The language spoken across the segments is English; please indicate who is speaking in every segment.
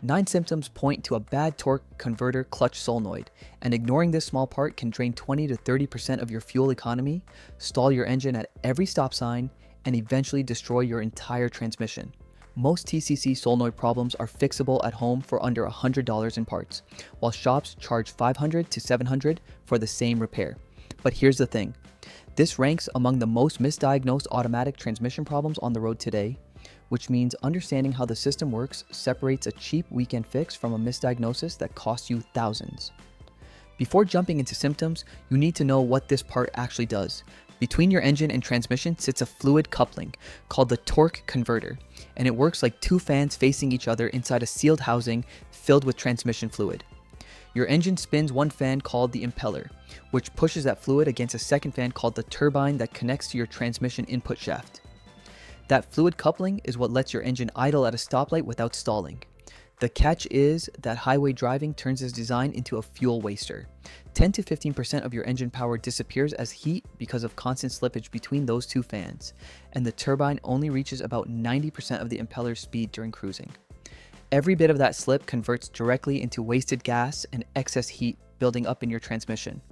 Speaker 1: 9 symptoms point to a bad torque converter clutch solenoid, and ignoring this small part can drain 20 to 30% of your fuel economy, stall your engine at every stop sign, and eventually destroy your entire transmission. Most TCC solenoid problems are fixable at home for under $100 in parts, while shops charge $500 to $700 for the same repair. But here's the thing. This ranks among the most misdiagnosed automatic transmission problems on the road today, which means understanding how the system works separates a cheap weekend fix from a misdiagnosis that costs you thousands. Before jumping into symptoms, you need to know what this part actually does. Between your engine and transmission sits a fluid coupling called the torque converter, and it works like two fans facing each other inside a sealed housing filled with transmission fluid. Your engine spins one fan called the impeller, which pushes that fluid against a second fan called the turbine that connects to your transmission input shaft. That fluid coupling is what lets your engine idle at a stoplight without stalling. The catch is that highway driving turns this design into a fuel waster. 10 to 15% of your engine power disappears as heat because of constant slippage between those two fans, and the turbine only reaches about 90% of the impeller's speed during cruising. Every bit of that slip converts directly into wasted gas and excess heat building up in your transmission.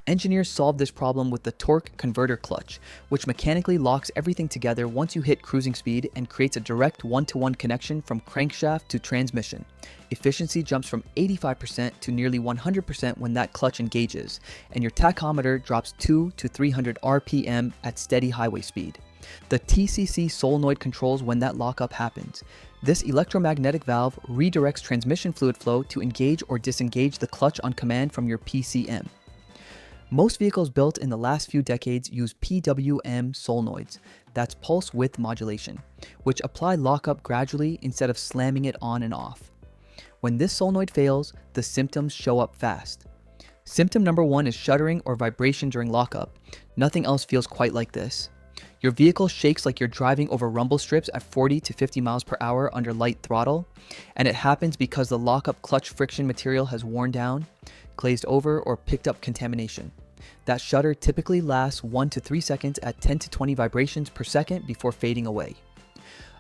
Speaker 1: Engineers solved this problem with the torque converter clutch, which mechanically locks everything together once you hit cruising speed and creates a direct one-to-one connection from crankshaft to transmission. Efficiency jumps from 85% to nearly 100% when that clutch engages, and your tachometer drops 2 to 300 RPM at steady highway speed. The TCC solenoid controls when that lockup happens. This electromagnetic valve redirects transmission fluid flow to engage or disengage the clutch on command from your PCM. Most vehicles built in the last few decades use PWM solenoids, that's pulse width modulation, which apply lockup gradually instead of slamming it on and off. When this solenoid fails, the symptoms show up fast. Symptom number 1 is shuddering or vibration during lockup. Nothing else feels quite like this. Your vehicle shakes like you're driving over rumble strips at 40 to 50 miles per hour under light throttle, and it happens because the lockup clutch friction material has worn down, glazed over, or picked up contamination. That shudder typically lasts 1 to 3 seconds at 10 to 20 vibrations per second before fading away.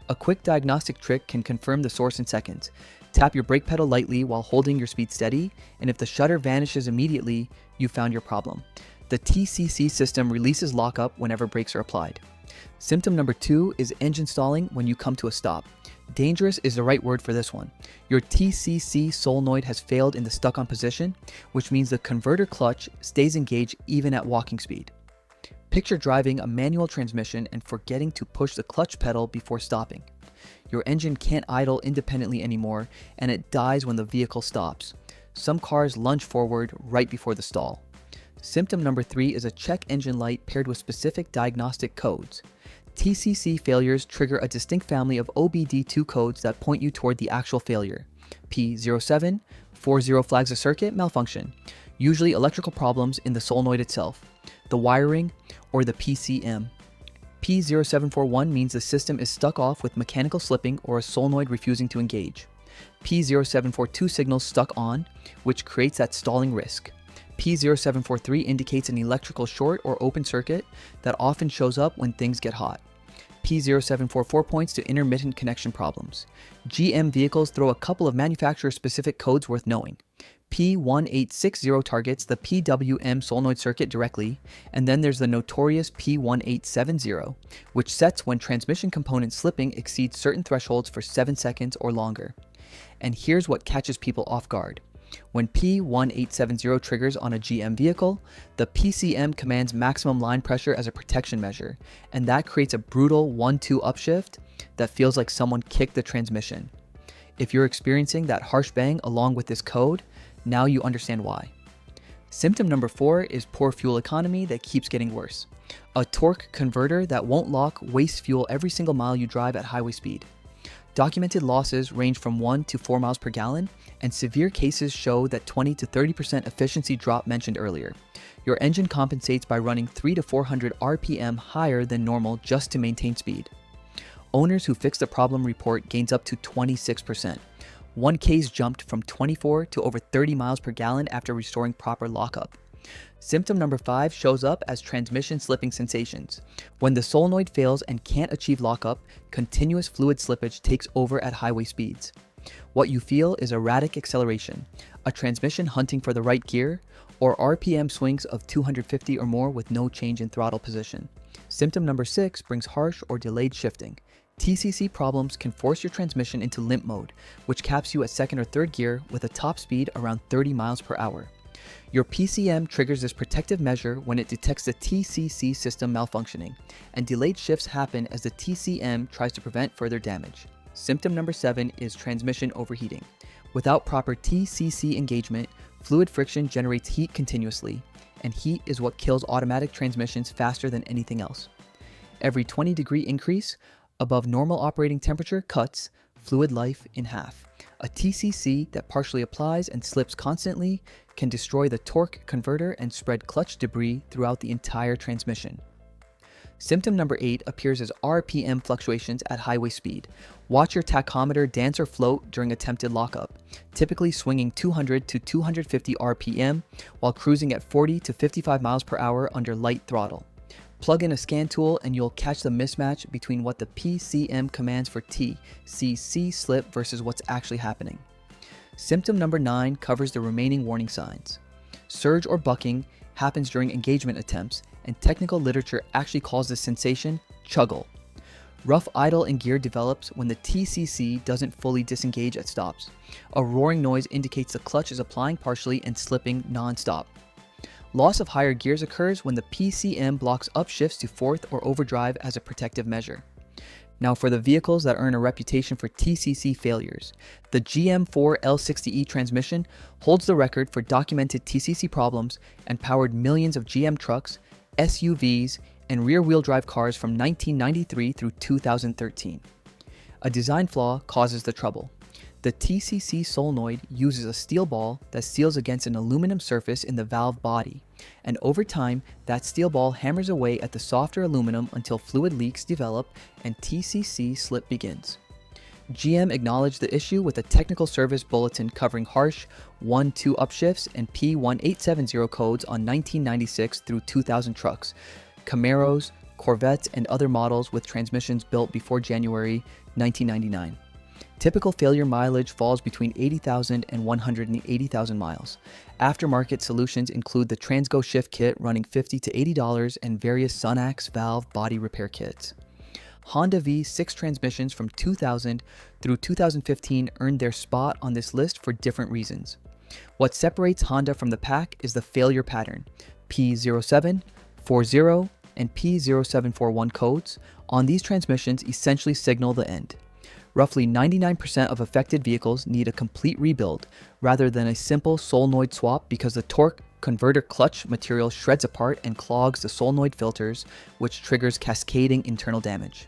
Speaker 1: A quick diagnostic trick can confirm the source in seconds. Tap your brake pedal lightly while holding your speed steady, and if the shudder vanishes immediately, you found your problem. The TCC system releases lockup whenever brakes are applied. Symptom number 2 is engine stalling when you come to a stop. Dangerous is the right word for this one. Your TCC solenoid has failed in the stuck-on position, which means the converter clutch stays engaged even at walking speed. Picture driving a manual transmission and forgetting to push the clutch pedal before stopping. Your engine can't idle independently anymore, and it dies when the vehicle stops. Some cars lunge forward right before the stall. Symptom number 3 is a check engine light paired with specific diagnostic codes. TCC failures trigger a distinct family of OBD2 codes that point you toward the actual failure. P0740 flags a circuit malfunction, usually electrical problems in the solenoid itself, the wiring, or the PCM. P0741 means the system is stuck off with mechanical slipping or a solenoid refusing to engage. P0742 signals stuck on, which creates that stalling risk. P0743 indicates an electrical short or open circuit that often shows up when things get hot. P0744 points to intermittent connection problems. GM vehicles throw a couple of manufacturer-specific codes worth knowing. P1860 targets the PWM solenoid circuit directly, and then there's the notorious P1870, which sets when transmission component slipping exceeds certain thresholds for 7 seconds or longer. And here's what catches people off guard. When P1870 triggers on a GM vehicle, the PCM commands maximum line pressure as a protection measure, and that creates a brutal 1-2 upshift that feels like someone kicked the transmission. If you're experiencing that harsh bang along with this code, now you understand why. Symptom number 4 is poor fuel economy that keeps getting worse. A torque converter that won't lock wastes fuel every single mile you drive at highway speed. Documented losses range from 1 to 4 miles per gallon, and severe cases show that 20 to 30% efficiency drop mentioned earlier. Your engine compensates by running 300 to 400 RPM higher than normal just to maintain speed. Owners who fix the problem report gains up to 26%. One case jumped from 24 to over 30 miles per gallon after restoring proper lockup. Symptom number 5 shows up as transmission slipping sensations. When the solenoid fails and can't achieve lockup, continuous fluid slippage takes over at highway speeds. What you feel is erratic acceleration, a transmission hunting for the right gear, or RPM swings of 250 or more with no change in throttle position. Symptom number 6 brings harsh or delayed shifting. TCC problems can force your transmission into limp mode, which caps you at second or third gear with a top speed around 30 miles per hour. Your PCM triggers this protective measure when it detects the TCC system malfunctioning, and delayed shifts happen as the TCM tries to prevent further damage. Symptom number 7 is transmission overheating. Without proper TCC engagement, fluid friction generates heat continuously, and heat is what kills automatic transmissions faster than anything else. Every 20-degree increase above normal operating temperature cuts fluid life in half. A TCC that partially applies and slips constantly can destroy the torque converter and spread clutch debris throughout the entire transmission. Symptom number 8 appears as RPM fluctuations at highway speed. Watch your tachometer dance or float during attempted lockup, typically swinging 200 to 250 RPM while cruising at 40 to 55 miles per hour under light throttle. Plug in a scan tool and you'll catch the mismatch between what the PCM commands for TCC slip versus what's actually happening. Symptom number 9 covers the remaining warning signs. Surge or bucking happens during engagement attempts, and technical literature actually calls this sensation chuggle. Rough idle in gear develops when the TCC doesn't fully disengage at stops. A roaring noise indicates the clutch is applying partially and slipping non-stop. Loss of higher gears occurs when the PCM blocks upshifts to fourth or overdrive as a protective measure. Now for the vehicles that earn a reputation for TCC failures. The GM4 L60E transmission holds the record for documented TCC problems and powered millions of GM trucks, SUVs, and rear-wheel drive cars from 1993 through 2013. A design flaw causes the trouble. The TCC solenoid uses a steel ball that seals against an aluminum surface in the valve body, and over time, that steel ball hammers away at the softer aluminum until fluid leaks develop and TCC slip begins. GM acknowledged the issue with a technical service bulletin covering harsh 1-2 upshifts and P1870 codes on 1996 through 2000 trucks, Camaros, Corvettes, and other models with transmissions built before January 1999. Typical failure mileage falls between 80,000 and 180,000 miles. Aftermarket solutions include the Transgo shift kit running $50 to $80 and various Sunax valve body repair kits. Honda V6 transmissions from 2000 through 2015 earned their spot on this list for different reasons. What separates Honda from the pack is the failure pattern. P07, 40, and P0741 codes on these transmissions essentially signal the end. Roughly 99% of affected vehicles need a complete rebuild rather than a simple solenoid swap because the torque converter clutch material shreds apart and clogs the solenoid filters, which triggers cascading internal damage.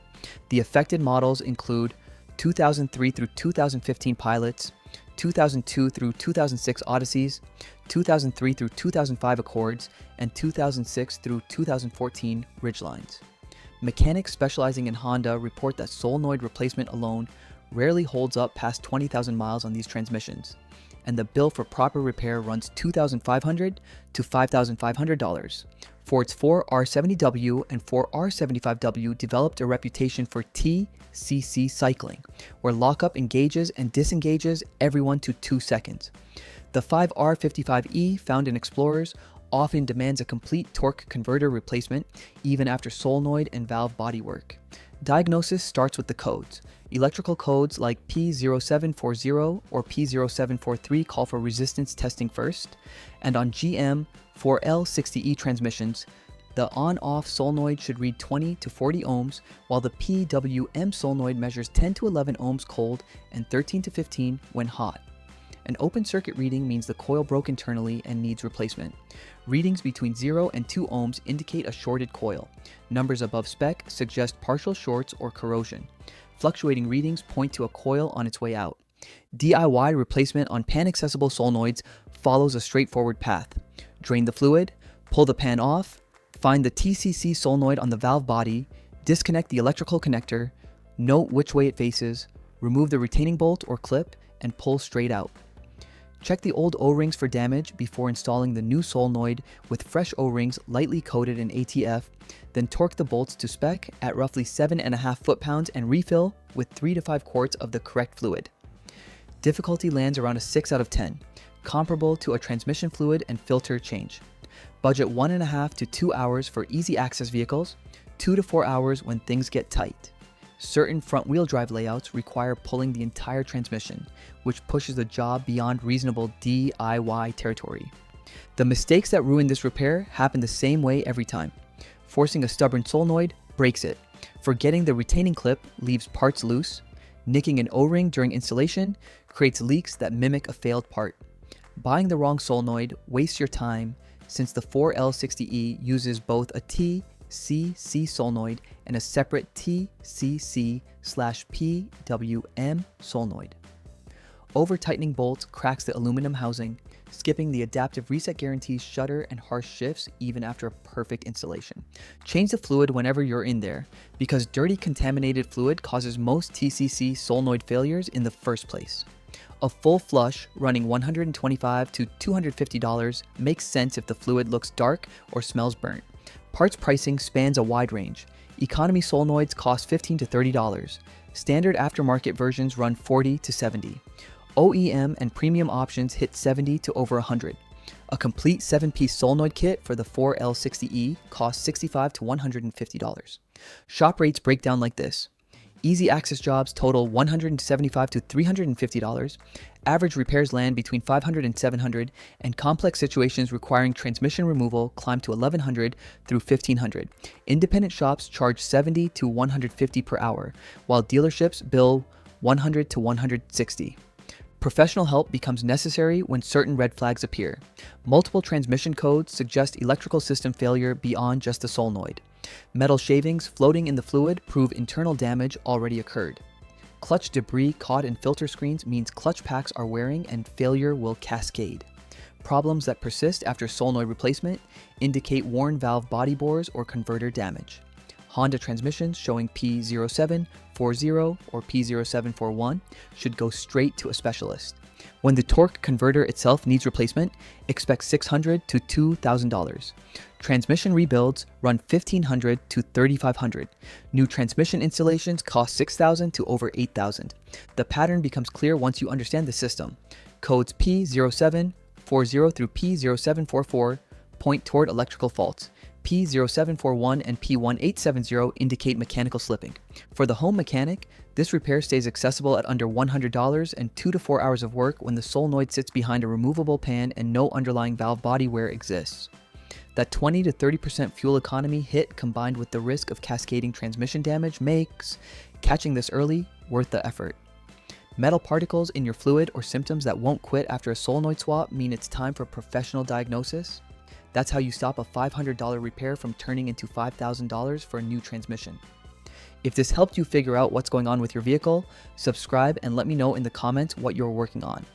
Speaker 1: The affected models include 2003 through 2015 Pilots, 2002 through 2006 Odysseys, 2003 through 2005 Accords, and 2006 through 2014 Ridgelines. Mechanics specializing in Honda report that solenoid replacement alone rarely holds up past 20,000 miles on these transmissions, and the bill for proper repair runs $2,500 to $5,500. Ford's 4R70W and 4R75W developed a reputation for TCC cycling, where lockup engages and disengages every 1 to 2 seconds. The 5R55E found in Explorers often demands a complete torque converter replacement even after solenoid and valve bodywork. Diagnosis starts with the codes. Electrical codes like P0740 or P0743 call for resistance testing first, and on GM 4L60E transmissions, the on-off solenoid should read 20 to 40 ohms, while the PWM solenoid measures 10 to 11 ohms cold and 13 to 15 when hot. An open circuit reading means the coil broke internally and needs replacement. Readings between 0 and 2 ohms indicate a shorted coil. Numbers above spec suggest partial shorts or corrosion. Fluctuating readings point to a coil on its way out. DIY replacement on pan-accessible solenoids follows a straightforward path. Drain the fluid, pull the pan off, find the TCC solenoid on the valve body, disconnect the electrical connector, note which way it faces, remove the retaining bolt or clip, and pull straight out. Check the old O-rings for damage before installing the new solenoid with fresh O-rings lightly coated in ATF, then torque the bolts to spec at roughly 7.5 foot-pounds and refill with 3 to 5 quarts of the correct fluid. Difficulty lands around a 6 out of 10, comparable to a transmission fluid and filter change. Budget 1.5 to 2 hours for easy access vehicles, 2 to 4 hours when things get tight. Certain front-wheel drive layouts require pulling the entire transmission, which pushes the job beyond reasonable DIY territory. The mistakes that ruin this repair happen the same way every time. Forcing a stubborn solenoid breaks it. Forgetting the retaining clip leaves parts loose. Nicking an O-ring during installation creates leaks that mimic a failed part. Buying the wrong solenoid wastes your time, since the 4L60E uses both a TCC solenoid and a separate TCC/PWM solenoid. Over-tightening bolts cracks the aluminum housing, skipping the adaptive reset guarantees shudder and harsh shifts even after a perfect installation. Change the fluid whenever you're in there, because dirty contaminated fluid causes most TCC solenoid failures in the first place. A full flush running $125 to $250 makes sense if the fluid looks dark or smells burnt. Parts pricing spans a wide range. Economy solenoids cost $15 to $30. Standard aftermarket versions run $40 to $70. OEM and premium options hit $70 to over $100. A complete 7-piece solenoid kit for the 4L60E costs $65 to $150. Shop rates break down like this. Easy access jobs total $175 to $350. Average repairs land between $500 and $700, and complex situations requiring transmission removal climb to $1,100 through $1,500. Independent shops charge $70 to $150 per hour, while dealerships bill $100 to $160. Professional help becomes necessary when certain red flags appear. Multiple transmission codes suggest electrical system failure beyond just the solenoid. Metal shavings floating in the fluid prove internal damage already occurred. Clutch debris caught in filter screens means clutch packs are wearing and failure will cascade. Problems that persist after solenoid replacement indicate worn valve body bores or converter damage. Honda transmissions showing P0740 or P0741 should go straight to a specialist. When the torque converter itself needs replacement, expect $600 to $2,000. Transmission rebuilds run $1,500 to $3,500. New transmission installations cost $6,000 to over $8,000. The pattern becomes clear once you understand the system. Codes P0740 through P0744 point toward electrical faults. P0741 and P1870 indicate mechanical slipping. For the home mechanic, this repair stays accessible at under $100 and 2 to 4 hours of work when the solenoid sits behind a removable pan and no underlying valve body wear exists. That 20 to 30% fuel economy hit combined with the risk of cascading transmission damage makes catching this early worth the effort. Metal particles in your fluid or symptoms that won't quit after a solenoid swap mean it's time for professional diagnosis. That's how you stop a $500 repair from turning into $5,000 for a new transmission. If this helped you figure out what's going on with your vehicle, subscribe and let me know in the comments what you're working on.